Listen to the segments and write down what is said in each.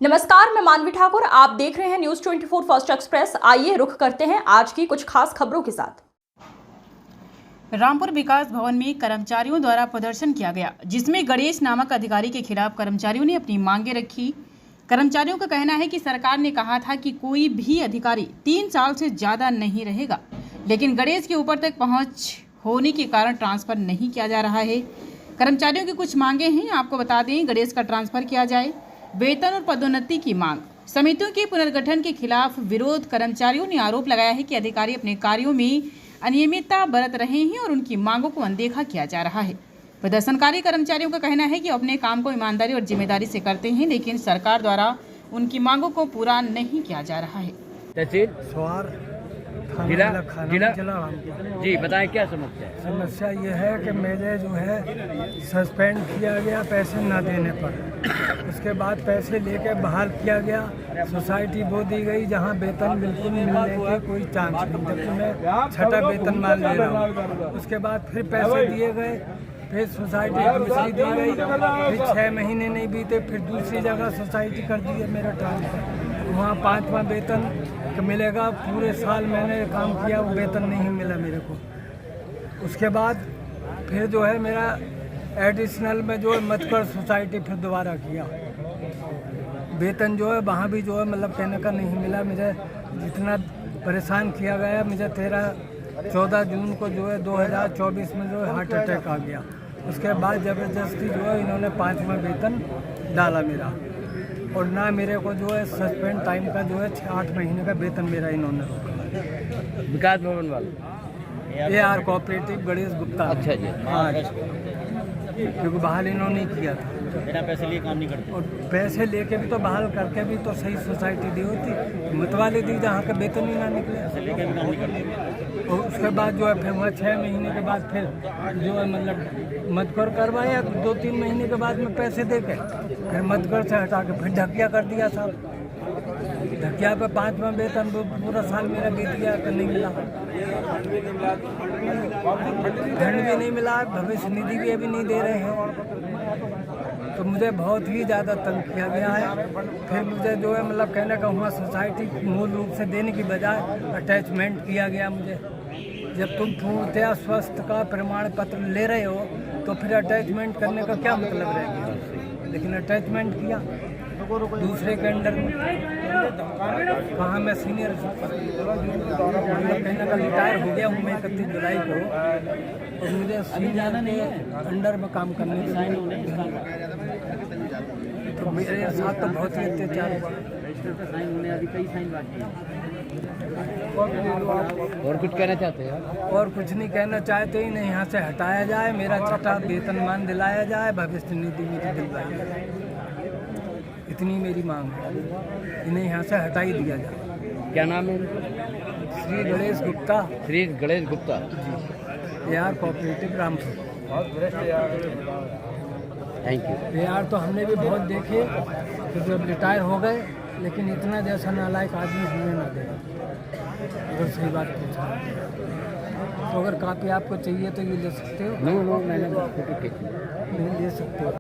नमस्कार, मैं मानवी ठाकुर। आप देख रहे हैं न्यूज 24 फर्स्ट एक्सप्रेस। आइए रुख करते हैं आज की कुछ खास खबरों के साथ। रामपुर विकास भवन में कर्मचारियों द्वारा प्रदर्शन किया गया, जिसमें गणेश नामक अधिकारी के खिलाफ कर्मचारियों ने अपनी मांगे रखी। कर्मचारियों का कहना है कि सरकार ने कहा था कि कोई भी अधिकारी 3 साल से ज़्यादा नहीं रहेगा, लेकिन गणेश के ऊपर तक पहुंच होने के कारण ट्रांसफ़र नहीं किया जा रहा है। कर्मचारियों की कुछ मांगे हैं, आपको बता दें। गणेश का ट्रांसफ़र किया जाए, वेतन और पदोन्नति की मांग, समितियों के पुनर्गठन के खिलाफ विरोध। कर्मचारियों ने आरोप लगाया है कि अधिकारी अपने कार्यों में अनियमितता बरत रहे हैं और उनकी मांगों को अनदेखा किया जा रहा है। प्रदर्शनकारी कर्मचारियों का कहना है कि अपने काम को ईमानदारी और जिम्मेदारी से करते हैं, लेकिन सरकार द्वारा उनकी मांगों को पूरा नहीं किया जा रहा है। जिला जी बताएं, क्या समस्या है? समस्या ये है कि मेरे जो है सस्पेंड किया गया पैसे ना देने पर। उसके बाद पैसे लेके बहाल किया गया। सोसाइटी वो दी गई जहाँ वेतन बिल्कुल मिलने के कोई चांस नहीं, जबकि मैं छठा वेतन मान ले रहा हूँ। उसके बाद फिर पैसे दिए गए, फिर सोसाइटी दूसरी दी गई, फिर 6 महीने नहीं बीते, फिर दूसरी जगह सोसाइटी कर दी है मेरा ट्रांसफर। वहाँ 5वां वेतन मिलेगा। पूरे साल मैंने काम किया, वो वेतन नहीं मिला मेरे को। उसके बाद फिर जो है मेरा एडिशनल में जो है मतकर सोसाइटी फिर दोबारा किया। वेतन जो है वहाँ भी जो है मतलब कहने का नहीं मिला। मुझे जितना परेशान किया गया, मुझे 14 जून को जो है 2024 में जो है हार्ट अटैक आ गया। उसके बाद ज़बरदस्ती जो है इन्होंने 5वां वेतन डाला मेरा, और ना मेरे को जो है सस्पेंड टाइम का जो है 8 महीने का वेतन मेरा इन्होंने रोका। विकास भवन वाले AR कोऑपरेटिव गणेश गुप्ता। अच्छा जी, हाँ, क्योंकि बहाल इन्होंने किया था। बिना पैसे लिए काम नहीं करते। और पैसे लेके भी तो बहाल करके भी तो सही सोसाइटी दी होती, मतवाले दी जहाँ का वेतन ही ना निकले। पैसे लेके भी काम नहीं करते। और उसके बाद जो है फिर वहाँ 6 महीने के बाद फिर जो है मतलब मदकर करवाया। 2-3 महीने के बाद में पैसे दे के फिर मदकर से हटा के फिर ढकिया कर दिया साहब। ढकिया पे 5वां वेतन पूरा साल मेरा बीत गया, तो नहीं मिला। फंड भी नहीं मिला, भविष्य निधि भी अभी नहीं दे रहे हैं। तो मुझे बहुत ही ज़्यादा तंग किया गया है। फिर मुझे जो है मतलब कहने का हुआ सोसाइटी मूल रूप से देने की बजाय अटैचमेंट किया गया मुझे। जब तुम पूर्णतया स्वस्थ का प्रमाण पत्र ले रहे हो तो फिर अटैचमेंट करने का क्या मतलब रह गया। लेकिन अटैचमेंट किया दूसरे के अंडर में। कहाँ मैं सीनियर कहने का रिटायर हो गया हूँ मैं 31 जुलाई को, और मुझे सीनियर के अंडर में काम करने की, तो मेरे साथ तो बहुत ही अत्याचार हुआ। और कुछ कहना चाहते हैं? और कुछ नहीं कहना चाहते ही नहीं, यहाँ से हटाया जाए, मेरा छठा वेतनमान दिलाया जाए, भविष्य निधि मुझे दिलवाई जाए। इतनी मेरी मांग है, इन्हें यहाँ से हटा ही दिया जाए। क्या नाम है? Shri Ganesh Gupta. Shri Ganesh Gupta ji, AR cooperative Rampur. Thank you. AR तो हमने भी बहुत देखे, तो जब रिटायर हो गए, लेकिन इतना जैसा नालायक आदमी हमने ना देखा। अगर सही बात पूछा तो अगर कापी आपको चाहिए तो ये ले सकते हो। नो मैंने फोटो खींची। नहीं ले सकते हो।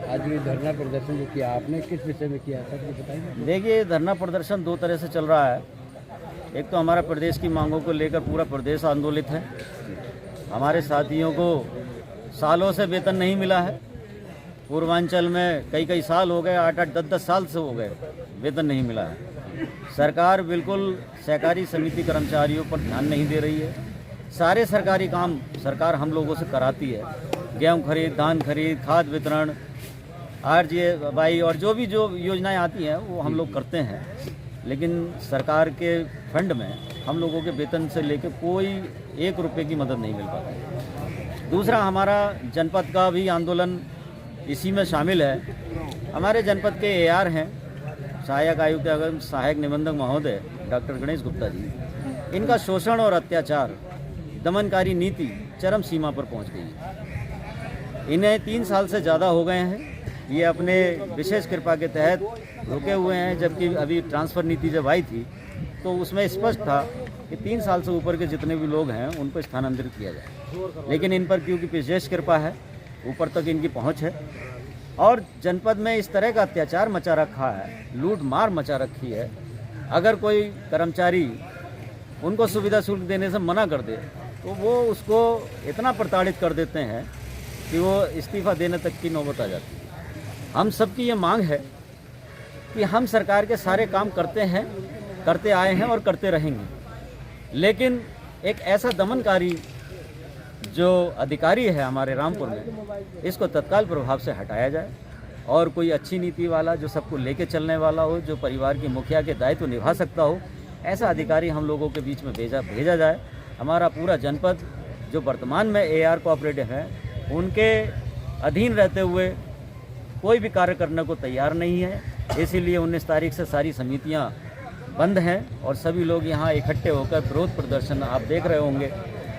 आज ये धरना प्रदर्शन जो किया आपने, किस विषय में किया था, ये बताइए। देखिए, धरना प्रदर्शन 2 तरह से चल रहा है। एक तो हमारा प्रदेश की मांगों को लेकर पूरा प्रदेश आंदोलित है। हमारे साथियों को सालों से वेतन नहीं मिला है। पूर्वांचल में कई साल हो गए, 8-8, 10-10 साल से हो गए, वेतन नहीं मिला है। सरकार बिल्कुल सहकारी समिति कर्मचारियों पर ध्यान नहीं दे रही है। सारे सरकारी काम सरकार हम लोगों से कराती है। गेहूँ खरीद, धान खरीद, खाद वितरण, RGY और जो योजनाएं आती हैं वो हम लोग करते हैं, लेकिन सरकार के फंड में हम लोगों के वेतन से लेकर कोई 1 रुपये की मदद नहीं मिल पाती। दूसरा, हमारा जनपद का भी आंदोलन इसी में शामिल है। हमारे जनपद के AR हैं, सहायक आयुक्त एवं सहायक निबंधक महोदय डॉक्टर गणेश गुप्ता जी। इनका शोषण और अत्याचार, दमनकारी नीति चरम सीमा पर पहुंच गई है। इन्हें 3 साल से ज़्यादा हो गए हैं। ये अपने विशेष कृपा के तहत रुके हुए हैं, जबकि अभी ट्रांसफ़र नीति जब आई थी तो उसमें स्पष्ट था कि 3 साल से ऊपर के जितने भी लोग हैं उन पर स्थानांतरित किया जाए। लेकिन इन पर क्योंकि विशेष कृपा है, ऊपर तक इनकी पहुंच है। और जनपद में इस तरह का अत्याचार मचा रखा है, लूट मार मचा रखी है। अगर कोई कर्मचारी उनको सुविधा शुल्क देने से मना कर दे तो वो उसको इतना प्रताड़ित कर देते हैं कि वो इस्तीफ़ा देने तक की नौबत आ जाती है। हम सबकी ये मांग है कि हम सरकार के सारे काम करते हैं, करते आए हैं और करते रहेंगे, लेकिन एक ऐसा दमनकारी जो अधिकारी है हमारे रामपुर में, इसको तत्काल प्रभाव से हटाया जाए और कोई अच्छी नीति वाला जो सबको लेके चलने वाला हो, जो परिवार की मुखिया के दायित्व निभा सकता हो, ऐसा अधिकारी हम लोगों के बीच में भेजा जाए। हमारा पूरा जनपद जो वर्तमान में AR कोऑपरेटिव है, उनके अधीन रहते हुए कोई भी कार्य करने को तैयार नहीं है। इसीलिए 19 तारीख से सारी समितियां बंद हैं और सभी लोग यहाँ इकट्ठे होकर विरोध प्रदर्शन, आप देख रहे होंगे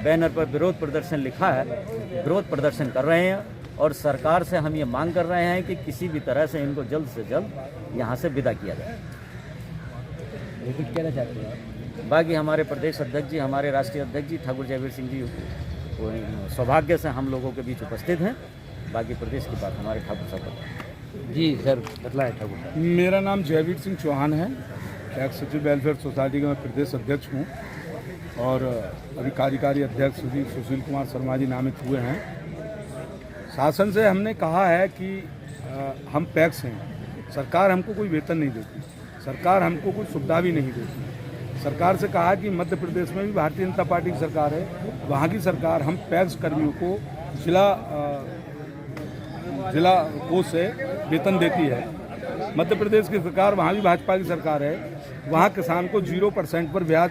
बैनर पर विरोध प्रदर्शन लिखा है, विरोध प्रदर्शन कर रहे हैं। और सरकार से हम ये मांग कर रहे हैं कि किसी भी तरह से इनको जल्द से जल्द यहाँ से विदा किया जाए। ये कुछ कहना चाहते हैं? बाकी हमारे प्रदेश अध्यक्ष जी, हमारे राष्ट्रीय अध्यक्ष जी ठाकुर जयवीर सिंह जी सौभाग्य से हम लोगों के बीच उपस्थित हैं। बाकी प्रदेश की बात हमारे ठाकुर साहब। जी सर, बतलाएं ठाकुर साहब। मेरा नाम जयवीर सिंह चौहान है, टैक्स सचिव वेलफेयर सोसाइटी का मैं प्रदेश अध्यक्ष हूँ और अभी कार्यकारी अध्यक्ष श्री सुशील कुमार शर्मा जी नामित हुए हैं। शासन से हमने कहा है कि हम पैक्स हैं, सरकार हमको कोई वेतन नहीं देती, सरकार हमको कोई सुविधा भी नहीं देती। सरकार से कहा कि मध्य प्रदेश में भी भारतीय जनता पार्टी की सरकार है, वहाँ की सरकार हम पैक्स कर्मियों को जिला कोष से वेतन देती है। मध्य प्रदेश की सरकार, वहाँ भी भाजपा की सरकार है, वहाँ किसान को 0% पर ब्याज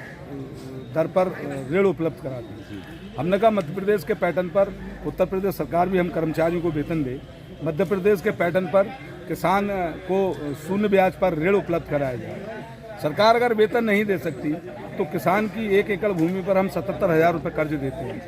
दर पर ऋण उपलब्ध कराती है। हमने कहा मध्य प्रदेश के पैटर्न पर उत्तर प्रदेश सरकार भी हम कर्मचारियों को वेतन दे, मध्य प्रदेश के पैटर्न पर किसान को शून्य ब्याज पर ऋण उपलब्ध कराया जाए। सरकार अगर वेतन नहीं दे सकती तो किसान की 1 एकड़ भूमि पर हम 77,000 रुपये कर्ज देते हैं,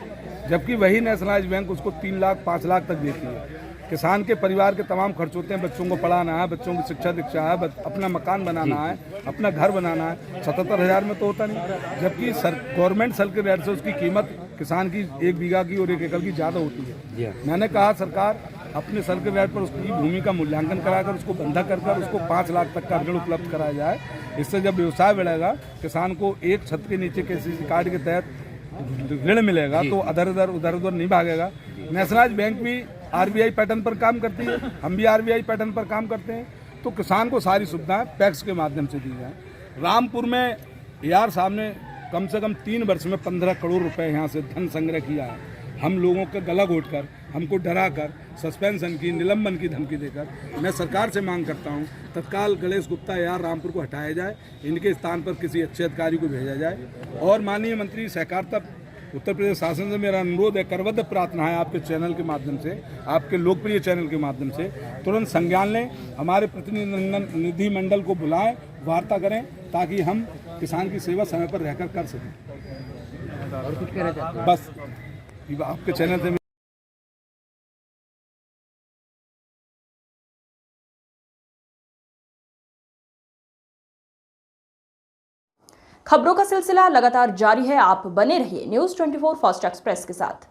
जबकि वही नेशनलाइज बैंक उसको 3 लाख 5 लाख तक देती है। किसान के परिवार के तमाम खर्च होते हैं, बच्चों को पढ़ाना है, बच्चों की शिक्षा दीक्षा है, अपना मकान बनाना है, अपना घर बनाना है। 77,000 में तो होता नहीं, जबकि गवर्नमेंट सर्किल रेट से उसकी कीमत किसान की 1 बीघा की और 1 एकड़ की ज़्यादा होती है। मैंने कहा सरकार अपने सर्किल रेट पर उसकी भूमि का मूल्यांकन कराकर उसको बंधक कर उसको 5 लाख तक का ऋण उपलब्ध कराया जाए। इससे जब व्यवसाय बढ़ेगा, किसान को एक छत के नीचे KCC कार्ड के तहत ऋण मिलेगा तो उधर उधर नहीं भागेगा। नेशनलाइज बैंक भी RBI पैटर्न पर काम करती है, हम भी RBI पैटर्न पर काम करते हैं, तो किसान को सारी सुविधाएं पैक्स के माध्यम से दी जाए। रामपुर में AR साहब ने कम से कम 3 वर्ष में 15 करोड़ रुपए यहाँ से धन संग्रह किया है। हम लोगों का गला घोटकर, हमको डराकर, सस्पेंशन की, निलंबन की धमकी देकर, मैं सरकार से मांग करता हूँ तत्काल गणेश गुप्ता AR रामपुर को हटाया जाए, इनके स्थान पर किसी अच्छे अधिकारी को भेजा जाए। और माननीय मंत्री सहकारिता उत्तर प्रदेश शासन से मेरा अनुरोध है, करबद्ध प्रार्थना है आपके चैनल के माध्यम से, आपके लोकप्रिय चैनल के माध्यम से तुरंत संज्ञान लें, हमारे प्रतिनिधि मंडल को बुलाएं, वार्ता करें, ताकि हम किसान की सेवा समय पर रहकर कर सकें। और कुछ कहना चाहते हैं? बस आपके चैनल से खबरों का सिलसिला लगातार जारी है। आप बने रहिए न्यूज़ 24 फास्ट एक्सप्रेस के साथ।